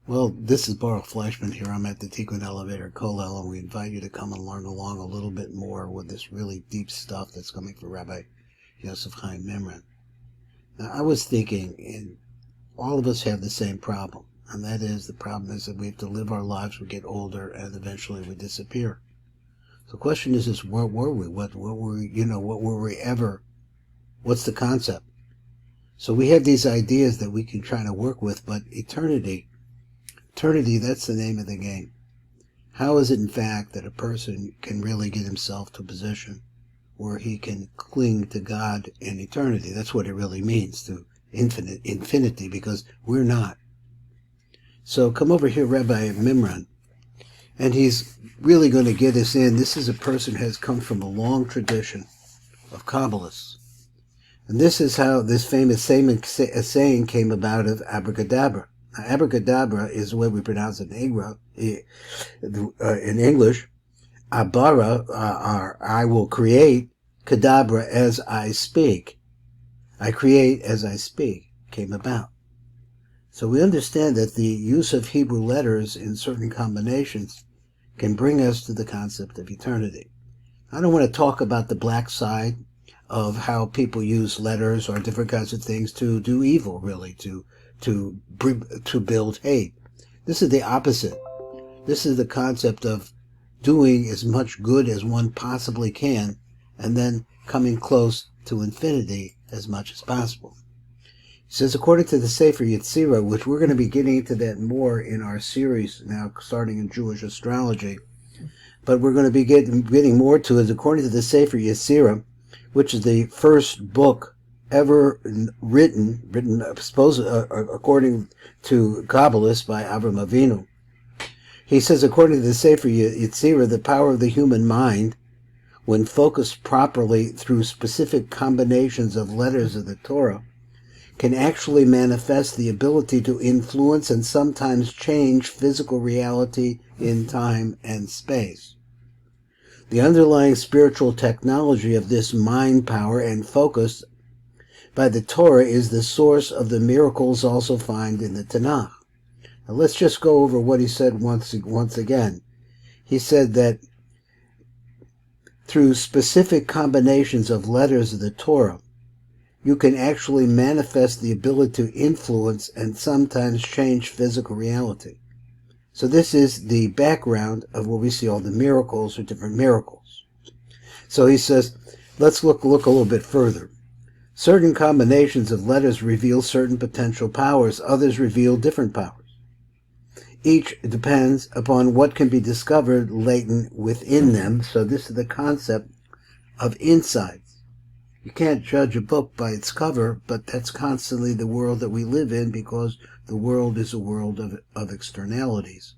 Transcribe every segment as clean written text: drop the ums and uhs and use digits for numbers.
Well, this is Baruch Fleischman here. I'm at the Tikkun Elevator Kollel, and we invite you to come and learn along a little bit more with this really deep stuff that's coming from Rabbi Yosef Chaim Mimran. Now, I was thinking, and all of us have the same problem, and that is the problem is that we have to live our lives, we get older, and eventually we disappear. So the question is where were we? What were we, what were we ever? What's the concept? So we have these ideas that we can try to work with, but eternity, that's the name of the game. How is it, in fact, that a person can really get himself to a position where he can cling to God in eternity? That's what it really means, to infinity, because we're not. So come over here, Rabbi Mimran, and he's really going to get us in. This is a person who has come from a long tradition of Kabbalists. And this is how this famous saying came about of abracadabra. Now, abracadabra is the way we pronounce it in English. ABRA, I will create, cadabra, as I speak. I create as I speak, came about. So we understand that the use of Hebrew letters in certain combinations can bring us to the concept of eternity. I don't want to talk about the black side of how people use letters or different kinds of things to do evil, really, to build hate. This is the opposite. This is the concept of doing as much good as one possibly can, and then coming close to infinity as much as possible. He says, according to the Sefer Yetzirah, which we're going to be getting into that more in our series now, starting in Jewish astrology, but we're going to be getting more to it. According to the Sefer Yetzirah, which is the first book ever written according to Kabbalists by Avraham Avinu. He says, according to the Sefer Yetzirah, the power of the human mind, when focused properly through specific combinations of letters of the Torah, can actually manifest the ability to influence and sometimes change physical reality in time and space. The underlying spiritual technology of this mind power and focus by the Torah is the source of the miracles also found in the Tanakh. Now let's just go over what he said once again. He said that through specific combinations of letters of the Torah, you can actually manifest the ability to influence and sometimes change physical reality. So this is the background of what we see all the miracles or different miracles. So he says, let's look a little bit further. Certain combinations of letters reveal certain potential powers. Others reveal different powers. Each depends upon what can be discovered latent within them. So this is the concept of insights. You can't judge a book by its cover, but that's constantly the world that we live in, because the world is a world of externalities.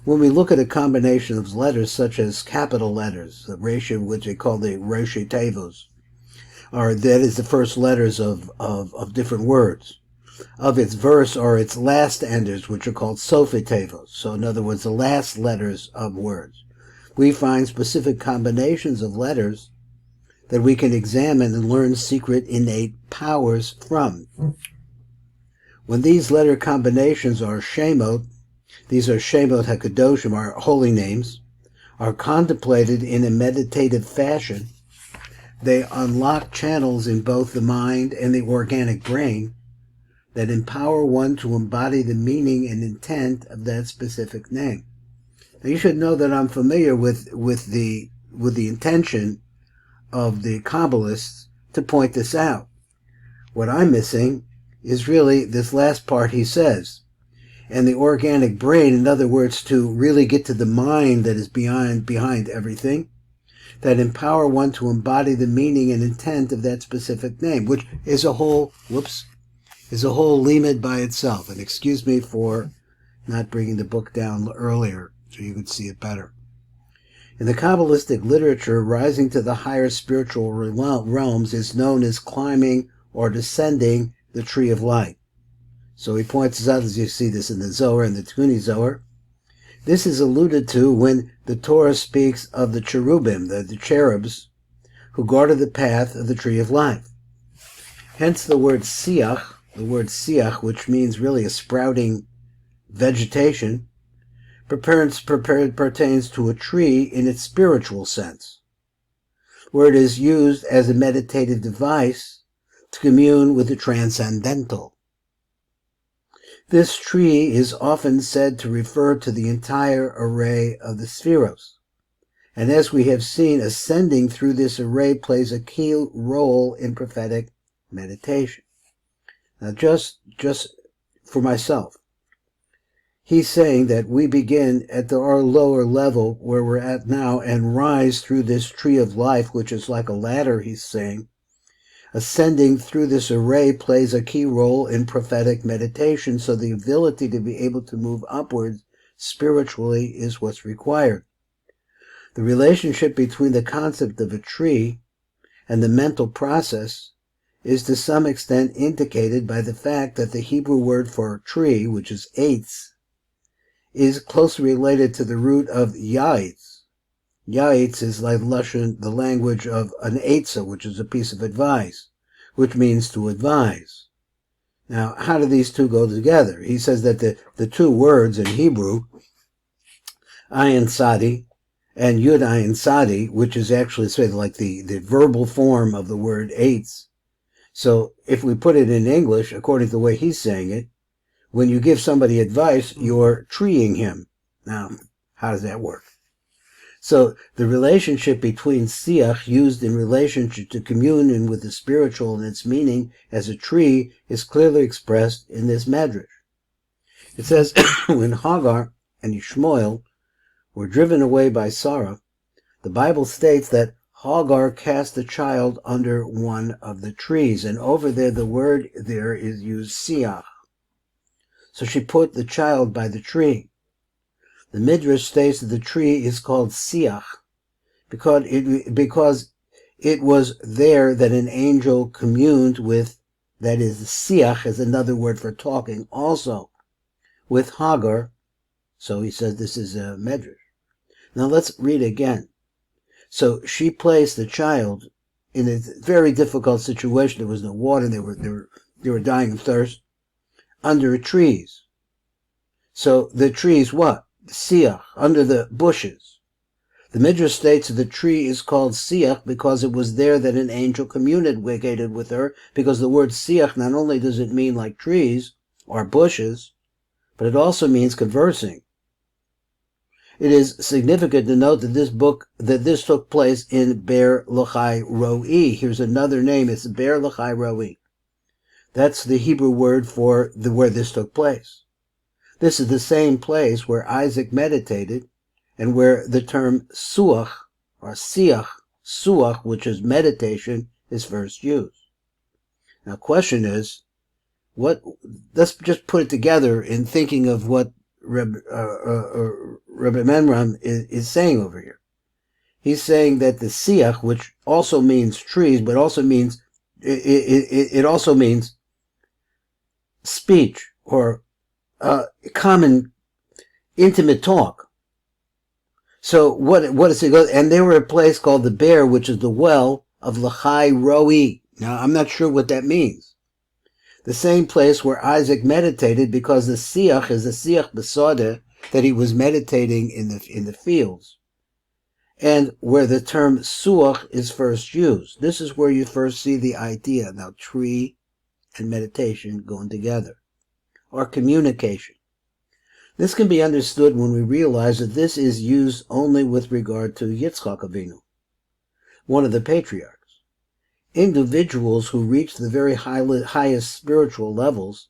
When we look at a combination of letters, such as capital letters, the ratio which they call the Roshei Tevos, or that is the first letters of different words, of its verse or its last enders, which are called Sofei Tevos. So in other words, the last letters of words. We find specific combinations of letters that we can examine and learn secret innate powers from. When these letter combinations are Shemot, these are Shemot HaKadoshim, our holy names, are contemplated in a meditative fashion, they unlock channels in both the mind and the organic brain that empower one to embody the meaning and intent of that specific name. Now you should know that I'm familiar with the intention of the Kabbalists to point this out. What I'm missing is really this last part he says. And the organic brain, in other words, to really get to the mind that is behind everything, that empower one to embody the meaning and intent of that specific name, which is a whole limud by itself. And excuse me for not bringing the book down earlier so you could see it better. In the Kabbalistic literature, rising to the higher spiritual realms is known as climbing or descending the tree of light. So he points out, as you see this in the Zohar and the Tuni Zohar, this is alluded to when the Torah speaks of the cherubim, the cherubs, who guarded the path of the tree of life. Hence the word siach, which means really a sprouting vegetation, pertains to a tree in its spiritual sense, where it is used as a meditative device to commune with the transcendental. This tree is often said to refer to the entire array of the spheros, and as we have seen, ascending through this array plays a key role in prophetic meditation. Now, just for myself, he's saying that we begin at our lower level where we're at now and rise through this tree of life, which is like a ladder, he's saying. Ascending through this array plays a key role in prophetic meditation, so the ability to be able to move upwards spiritually is what's required. The relationship between the concept of a tree and the mental process is to some extent indicated by the fact that the Hebrew word for tree, which is eitz, is closely related to the root of yaitz. Yaitz is like the language of an eitzah, which is a piece of advice, which means to advise. Now, how do these two go together? He says that the two words in Hebrew, ayin sadi and yud ayin sadi, which is actually like the verbal form of the word eitz. So if we put it in English, according to the way he's saying it, when you give somebody advice, you're treeing him. Now, how does that work? So the relationship between siach, used in relationship to communion with the spiritual and its meaning as a tree, is clearly expressed in this medrash. It says, when Hagar and Ishmael were driven away by Sarah, the Bible states that Hagar cast the child under one of the trees, and over there the word there is used siach. So she put the child by the tree. The Midrash states that the tree is called siach because it was there that an angel communed with, that is, siach is another word for talking, also with Hagar. So he says this is a Midrash. Now let's read again. So she placed the child in a very difficult situation. There was no water. They were dying of thirst under trees. So the trees, what? Siach, under the bushes. The Midrash states that the tree is called siach because it was there that an angel communicated with her, because the word siach, not only does it mean like trees or bushes, but it also means conversing. It is significant to note that this took place in Ber Lachai Roi. Here's another name. It's Ber Lachai Roi. That's the Hebrew word for where this took place. This is the same place where Isaac meditated and where the term suach or siach, suach, which is meditation, is first used. Now, question is, let's just put it together in thinking of what Rabbi Mimran is saying over here. He's saying that the siach, which also means trees, but also means it also means speech or common intimate talk. So what is it? And they were a place called the Bear, which is the well of Lachai Roi. Now I'm not sure what that means. The same place where Isaac meditated, because the siach is the siach besodeh, that he was meditating in the fields, and where the term suach is first used. This is where you first see the idea. Now, tree and meditation going together, or communication. This can be understood when we realize that this is used only with regard to Yitzchak Avinu, one of the patriarchs. Individuals who reach the very highest spiritual levels.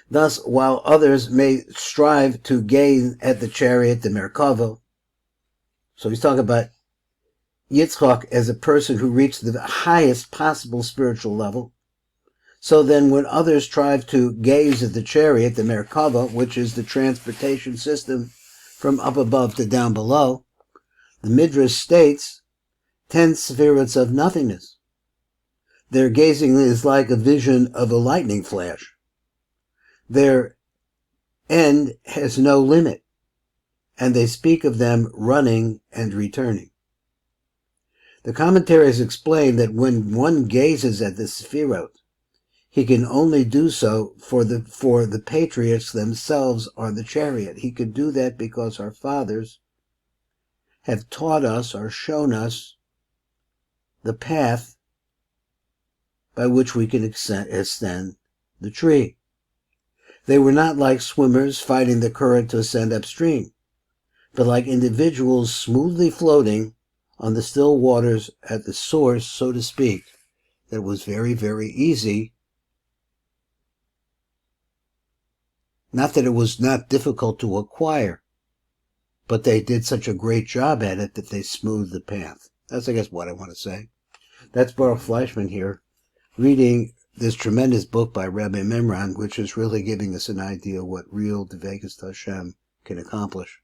Thus, while others may strive to gain at the chariot, the Merkava, so he's talking about Yitzchak as a person who reached the highest possible spiritual level. So then when others strive to gaze at the chariot, the Merkava, which is the transportation system from up above to down below, the Midrash states 10 spheres of nothingness. Their gazing is like a vision of a lightning flash. Their end has no limit, and they speak of them running and returning. The commentaries explain that when one gazes at the Sefirot, He can only do so for the patriots themselves or the chariot. He could do that because our fathers have taught us or shown us the path by which we can ascend the tree. They were not like swimmers fighting the current to ascend upstream, but like individuals smoothly floating on the still waters at the source, so to speak. That was very, very easy. Not that it was not difficult to acquire, but they did such a great job at it that they smoothed the path. That's, I guess, what I want to say. That's Baruch Fleischman here, reading this tremendous book by Rabbi Mimran, which is really giving us an idea of what real Dvekas Hashem can accomplish.